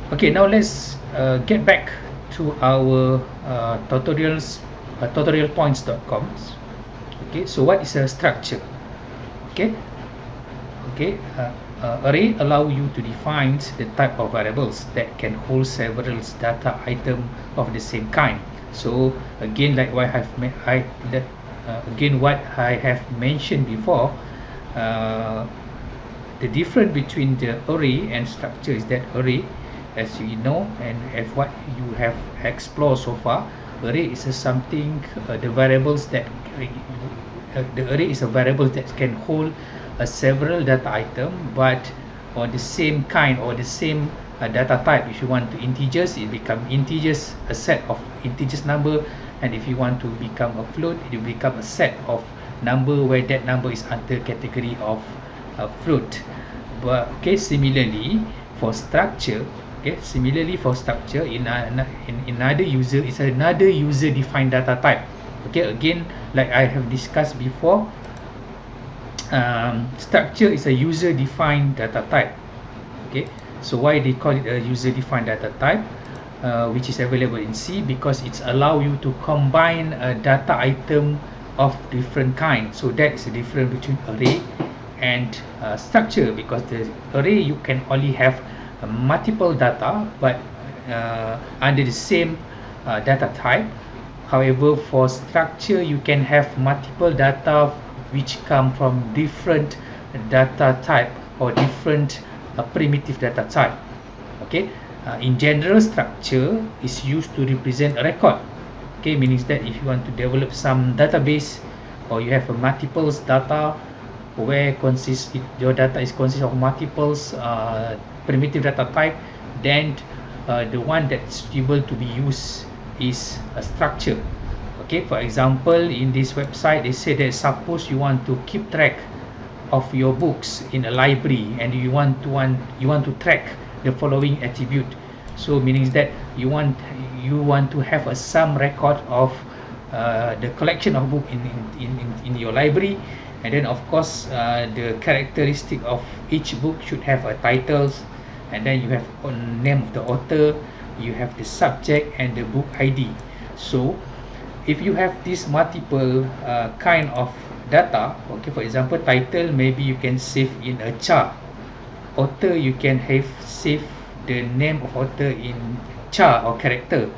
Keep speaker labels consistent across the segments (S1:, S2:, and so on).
S1: Okay, now let's get back to our tutorialpoints.com. Okay, so what is a structure? Okay, array allow you to define the type of variables that can hold several data item of the same kind. So again, like what what I have mentioned before, the difference between the array and structure is that array, as you know, and as what you have explored so far, array is something, the variables that the array is a variable that can hold several data item, but on the same kind or the same data type. If you want to integers, it become integers, a set of integers number, and if you want to become a float, it will become a set of number where that number is under category of float. But okay, similarly for structure, in another user, is another user defined data type. Okay, again, like I have discussed before, structure is a user defined data type. Okay, so why they call it a user defined data type, which is available in C? Because it's allow you to combine a data item of different kind. So that is the difference between array and structure, because the array you can only have multiple data, but under the same data type. However, for structure, you can have multiple data which come from different data type or different primitive data type. Okay, in general, structure is used to represent a record. Okay, meaning that if you want to develop some database, or you have a multiples data where your data is consist of multiples primitive data type, then the one that's able to be used is a structure. Okay, for example, in this website they say that suppose you want to keep track of your books in a library, and you want to track the following attribute. So meaning that you want to have some record of the collection of book in your library, and then of course the characteristic of each book should have a titles, and then you have a name of the author, you have the subject and the book ID. So if you have this multiple kind of data, okay, for example, title, maybe you can save in a char. Author, you can have save the name of author in char or character,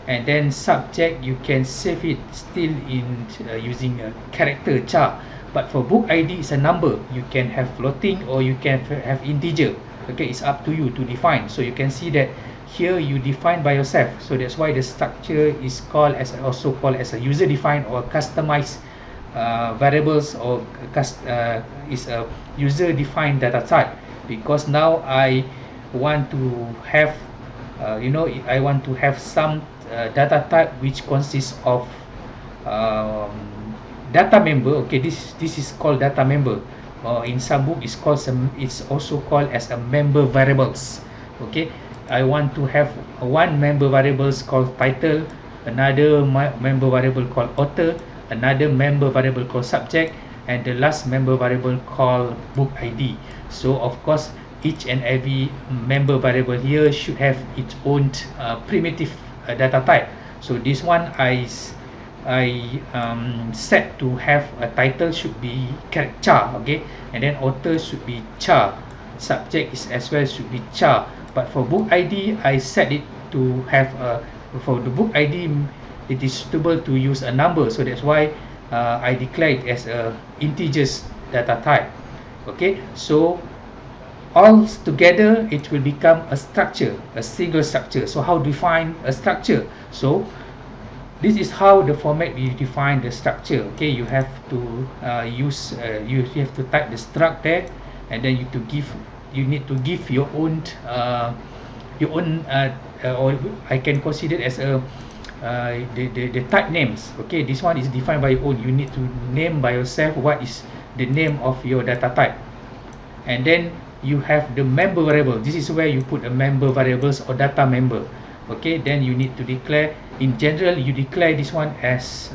S1: and then subject, you can save it still in using a character char. But for book ID, is a number. You can have floating or you can have integer. Okay, it's up to you to define. So you can see that here you define by yourself. So that's why the structure is also called as a user defined or customized variables, or is a user defined data type. Because now I want to have I want to have some data type which consists of data member. Okay, this is called data member, or in some book it's also called as a member variables. Okay, I want to have one member variables called title, another member variable called author, another member variable called subject, and the last member variable called book ID. So of course each and every member variable here should have its own primitive data type. So this one I set to have a title should be char, okay, and then author should be char, subject is as well should be char. But for book ID, I set it to have for the book ID, it is suitable to use a number. So that's why I declare it as a integers data type. Okay, so all together it will become a structure, a single structure. So how define a structure? So this is how the format we define the structure. Okay, you have to you have to type the struct there, and then you need to give your own or I can consider it as a the type names. Okay, this one is defined by your own. You need to name by yourself what is the name of your data type, and then you have the member variable. This is where you put a member variables or data member. Okay, then you need to declare, in general you declare this one as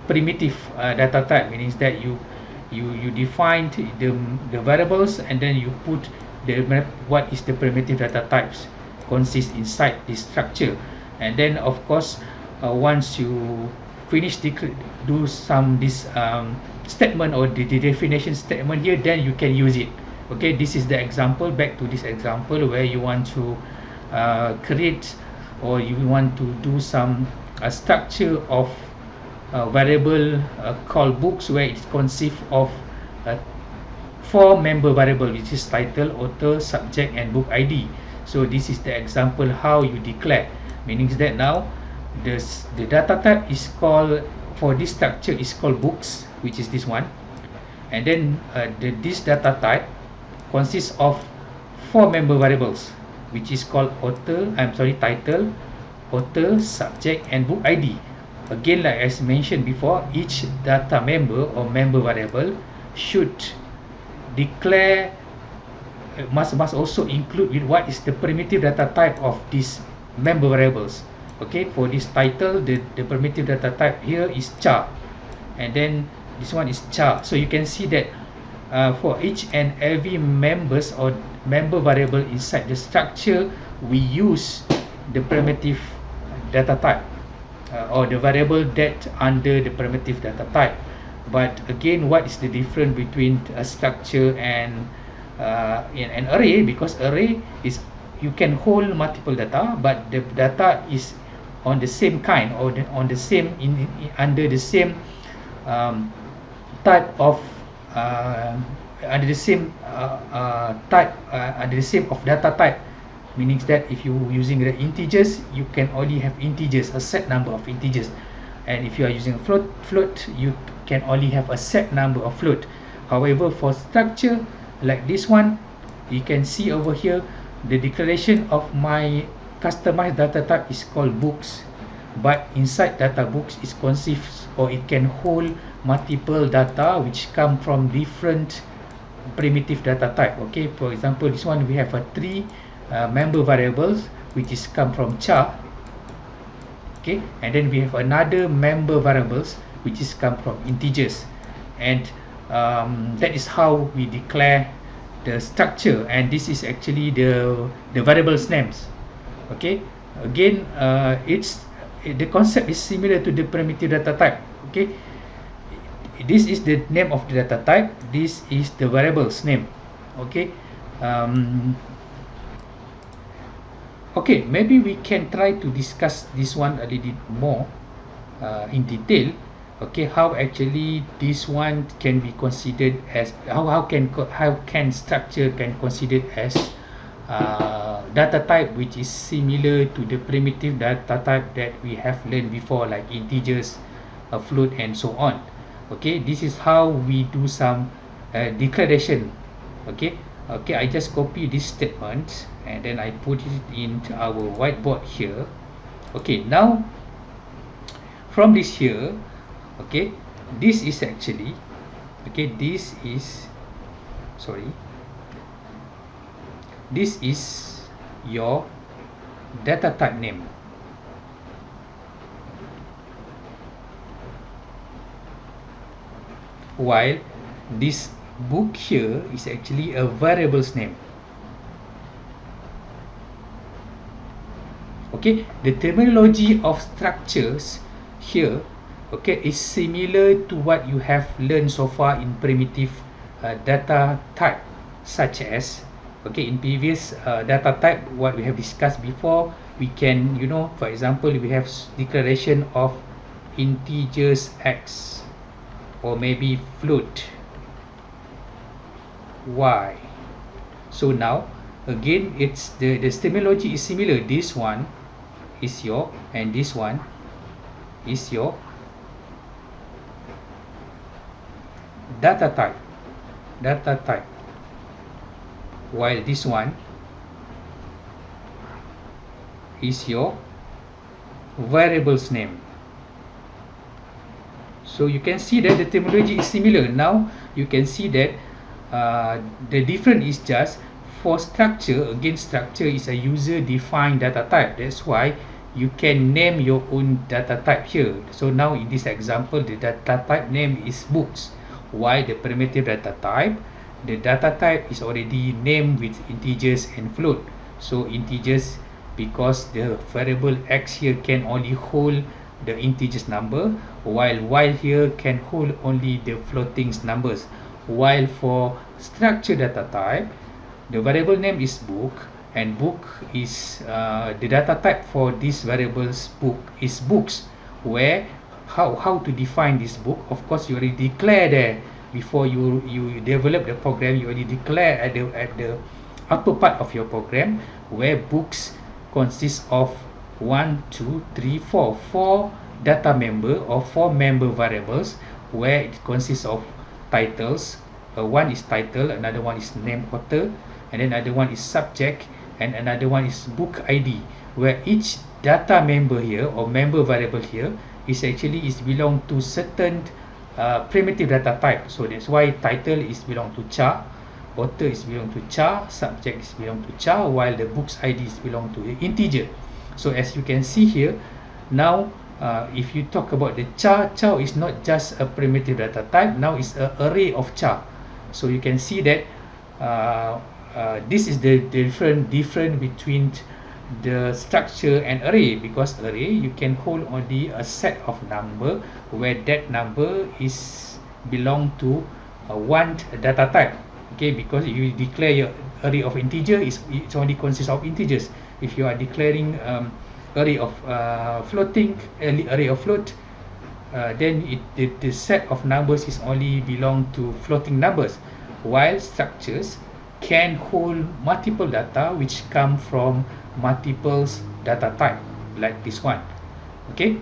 S1: primitive data type, meaning that you define the variables, and then you put what is the primitive data types. consists inside this structure. And then of course once you finish do some this statement or the definition statement here, then you can use it. Okay, this is the example. Back to this example where you want to create or you want to do some structure of variable called books, where it consists of four member variable, which is title, author, subject and book ID. So this is the example how you declare, meaning that now the data type is called, for this structure is called books, which is this one. And then this data type consists of four member variables, which is called title, author, subject and book ID. Again, like as mentioned before, each data member or member variable should declare must also include with what is the primitive data type of these member variables. Okay, for this title, the primitive data type here is char, and then this one is char. So you can see that for each and every members or member variable inside the structure, we use the primitive data type or the variable that under the primitive data type. But again, what is the difference between a structure and an array? Because array is you can hold multiple data, but the data is on the same kind or on the same under the same type of under the same under the same of data type, meaning that if you using the integers, you can only have integers, a set number of integers, and if you are using float, you can only have a set number of float. However, for structure like this one, you can see over here the declaration of my customized data type is called books, but inside data books it consists or it can hold multiple data which come from different primitive data type. Okay, for example, this one we have a three member variables which is come from char. Okay, and then we have another member variables which is come from integers, and that is how we declare the structure, and this is actually the variables names. Okay, again, the concept is similar to the primitive data type. Okay, this is the name of the data type, this is the variables name. Okay, okay, maybe we can try to discuss this one a little more in detail. Okay, how actually this one can be considered as how can structure can considered as data type which is similar to the primitive data type that we have learned before, like integers, a float and so on. Okay, this is how we do some declaration. Okay, I just copy this statement and then I put it into our whiteboard here. Okay, now from this here, okay, this is actually, okay, this is your data type name. While this book here is actually a variable's name. Okay, the terminology of structures here, okay, is similar to what you have learned so far in primitive data type, such as, okay, in previous data type what we have discussed before, we can, you know, for example, we have declaration of integers x, or maybe float y. So now again, it's the terminology is similar. This one is your, and this one is your data type, while this one is your variable's name. So you can see that the terminology is similar. Now you can see that the difference is just for structure. Again, structure is a user defined data type, that's why you can name your own data type here. So now in this example, the data type name is books, while the primitive data type, the data type is already named with integers and float. So integers because the variable x here can only hold the integers number, while y here can hold only the floating numbers. While for structure data type, the variable name is book, and book is the data type for this variables book is books. Where how to define this book? Of course, you already declare there before you develop the program. You already declare at the upper part of your program where books consists of 4 data member or 4 member variables, where it consists of titles. One is title, another one is name author, and then another one is subject, and another one is book ID, where each data member here or member variable here is actually is belong to certain primitive data type. So that's why title is belong to char, author is belong to char, subject is belong to char, while the books ID is belong to integer. So as you can see here, now if you talk about the char is not just a primitive data type, now it's an array of char. So you can see that this is the different between the structure and array, because array you can hold only a set of number where that number is belong to one data type. Okay, because if you declare your array of integer, it's only consists of integers. If you are declaring array of floating, array of float, then the set of numbers is only belong to floating numbers, while structures can hold multiple data which come from multiple data type, like this one. Okay,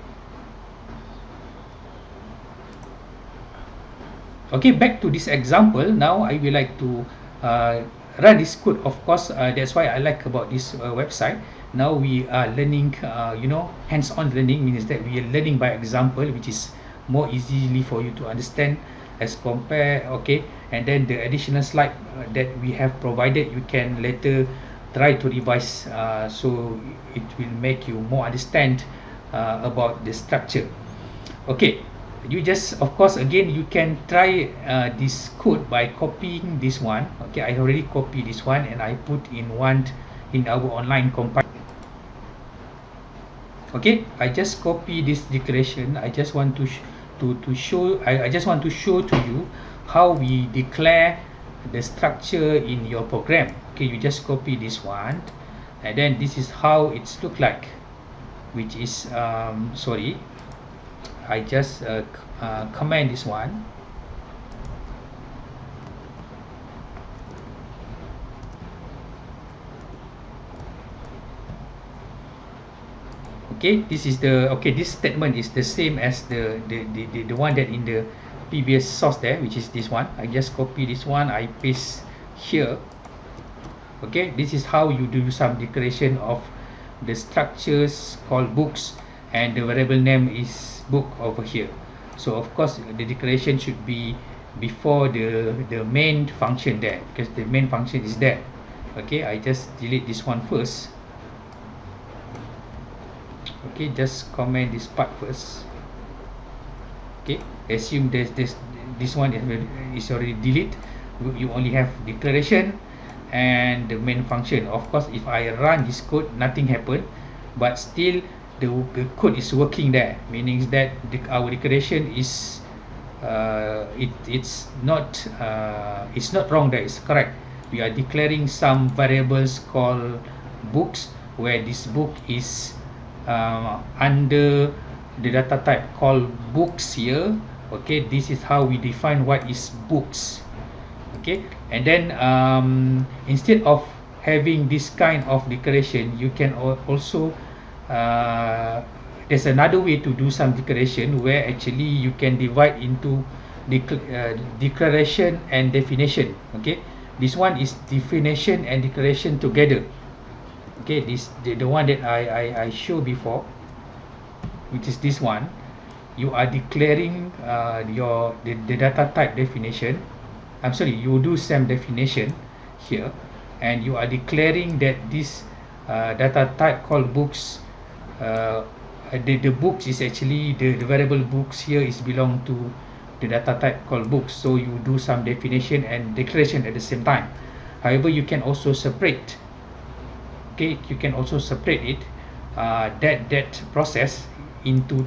S1: back to this example. Now I will like to run this code. Of course, that's why I like about this website. Now we are learning, hands-on learning means that we are learning by example, which is more easily for you to understand as compare. Okay, and then the additional slide that we have provided, you can later try to revise, so it will make you more understand about the structure. Okay, you just, of course, again you can try this code by copying this one. Okay, I already copied this one and I put in our online compiler. Okay, I just copy this declaration. I just want to show, I just want to show to you how we declare the structure in your program. Okay, you just copy this one, and then this is how it's look like, which is sorry, I just comment this one. Okay, this is the, okay, this statement is the same as the one that in the previous source there, which is this one. I just copy this one, I paste here. Okay, this is how you do some declaration of the structures called books, and the variable name is book over here. So of course the declaration should be before the main function there, because the main function is there. Okay, I just delete this one first. Okay, just comment this part first. Okay, assume this one is already delete. You only have declaration and the main function. Of course, if I run this code, nothing happened, but still the code is working there, meaning that our declaration is it's not wrong there, it's correct. We are declaring some variables called books, where this book is under the data type called books here. Okay, this is how we define what is books. Okay, and then instead of having this kind of declaration, you can also there's another way to do some declaration, where actually you can divide into declaration and definition. Okay, this one is definition and declaration together. Okay, this the one that I showed before, which is this one. You are declaring the data type definition. I'm sorry, you do some definition here, and you are declaring that this data type called books, the books is actually the variable books here is belong to the data type called books. So you do some definition and declaration at the same time. However, you can also separate okay, you can also separate it, that process into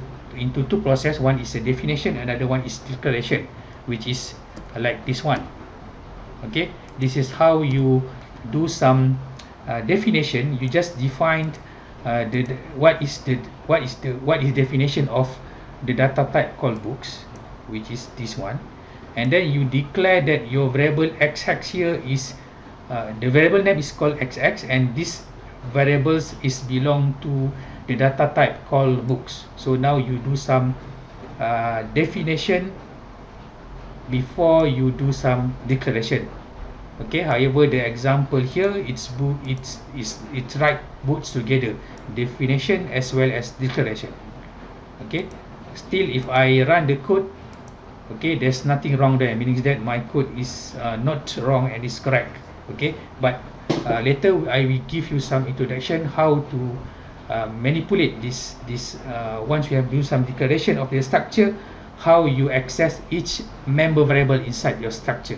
S1: two process. One is a definition, another one is declaration, which is like this one. Okay, this is how you do some definition. You just defined what is definition of the data type called books, which is this one, and then you declare that your variable xx here is the variable name is called xx, and this variables is belong to the data type called books. So now you do some definition before you do some declaration. Okay, however the example here, it's write books together, definition as well as declaration. Okay, still if I run the code, okay, there's nothing wrong there, meaning that my code is not wrong and is correct. Okay, but later I will give you some introduction how to manipulate this once you have do some declaration of the structure, how you access each member variable inside your structure.